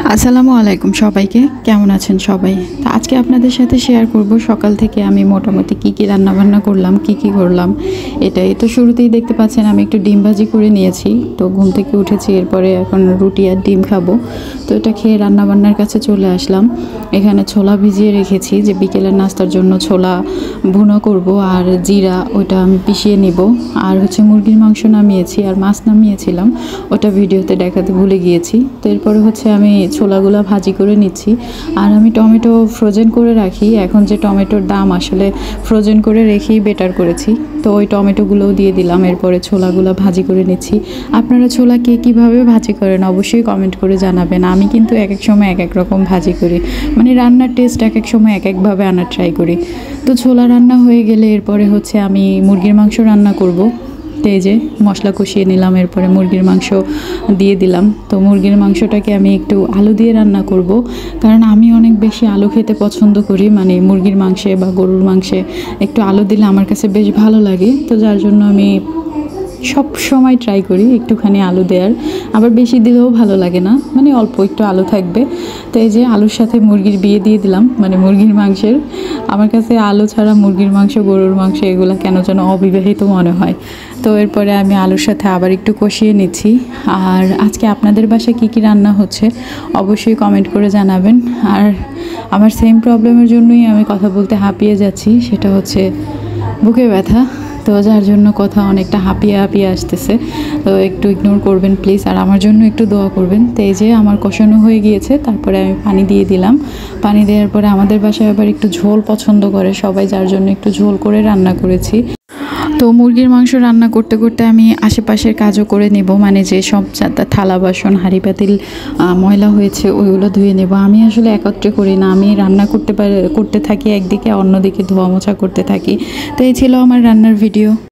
আসসালামু আলাইকুম সবাইকে, কেমন আছেন সবাই? তো আজকে আপনাদের সাথে শেয়ার করব সকাল থেকে আমি মোটামুটি কী কী রান্নাবান্না করলাম, কী কী করলাম এটাই। তো শুরুতেই দেখতে পাচ্ছেন আমি একটু ডিম ভাজি করে নিয়েছি। তো ঘুম থেকে উঠেছি, এরপরে এখন রুটি আর ডিম খাবো। তো এটা খেয়ে রান্নাবান্নার কাছে চলে আসলাম। এখানে ছোলা ভিজিয়ে রেখেছি যে বিকেলের নাস্তার জন্য ছোলা ভুনো করব, আর জিরা ওটা আমি পিষিয়ে নিব। আর হচ্ছে মুরগির মাংস নামিয়েছি আর মাছ নামিয়েছিলাম, ওটা ভিডিওতে দেখাতে ভুলে গিয়েছি। তো এরপরে হচ্ছে আমি ছোলাগুলো ভাজি করে নিচ্ছি। আর আমি টমেটো ফ্রোজেন করে রাখি, এখন যে টমেটোর দাম আসলে ফ্রোজেন করে রেখেই বেটার করেছি। তো ওই টমেটোগুলোও দিয়ে দিলাম, এরপরে ছোলাগুলো ভাজি করে নিচ্ছি। আপনারা ছোলা কে কীভাবে ভাজি করেন অবশ্যই কমেন্ট করে জানাবেন। আমি কিন্তু এক এক সময় এক এক রকম ভাজি করি, মানে রান্নার টেস্ট এক এক সময় এক একভাবে আনার ট্রাই করি। তো ছোলা রান্না হয়ে গেলে এরপরে হচ্ছে আমি মুরগির মাংস রান্না করব। তেজে মশলা কষিয়ে নিলাম, এরপরে মুরগির মাংস দিয়ে দিলাম। তো মুরগির মাংসটাকে আমি একটু আলু দিয়ে রান্না করব, কারণ আমি অনেক বেশি আলু খেতে পছন্দ করি, মানে মুরগির মাংসে বা গরুর মাংসে একটু আলু দিলে আমার কাছে বেশ ভালো লাগে। তো যার জন্য আমি সব সময় ট্রাই করি একটুখানি আলু দেওয়ার, আবার বেশি দিলেও ভালো লাগে না, মানে অল্প একটু আলু থাকবে। তো এই যে আলুর সাথে মুরগির বিয়ে দিয়ে দিলাম, মানে মুরগির মাংসের। আমার কাছে আলু ছাড়া মুরগির মাংস, গরুর মাংস এগুলো কেন যেন অবিবাহিত মনে হয়। তো এরপরে আমি আলুর সাথে আবার একটু কষিয়ে নিচ্ছি। আর আজকে আপনাদের বাসায় কী কী রান্না হচ্ছে অবশ্যই কমেন্ট করে জানাবেন। আর আমার সেম প্রবলেমের জন্যই আমি কথা বলতে হাঁপিয়ে যাচ্ছি, সেটা হচ্ছে বুকে ব্যথা। তো যার জন্য কথা অনেকটা হাঁপিয়ে হাঁপিয়ে আসতেছে, তো একটু ইগনোর করবেন প্লিজ, আর আমার জন্য একটু দোয়া করবেন। তো এই যে আমার কষানো হয়ে গিয়েছে, তারপরে আমি পানি দিয়ে দিলাম। পানি দেওয়ার পরে আমাদের বাসায় আবার একটু ঝোল পছন্দ করে সবাই, যার জন্য একটু ঝোল করে রান্না করেছি। তো মুরগির মাংস রান্না করতে করতে আমি আশেপাশের কাজও করে নেব, মানে যে সব থালা বাসন হাঁড়ি পাতিল ময়লা হয়েছে ওইগুলো ধুয়ে নেব। আমি আসলে একত্রে করি না, আমি রান্না করতে থাকি একদিকে, অন্যদিকে ধোয়া মোছা করতে থাকি। তো এই ছিল আমার রান্নার ভিডিও।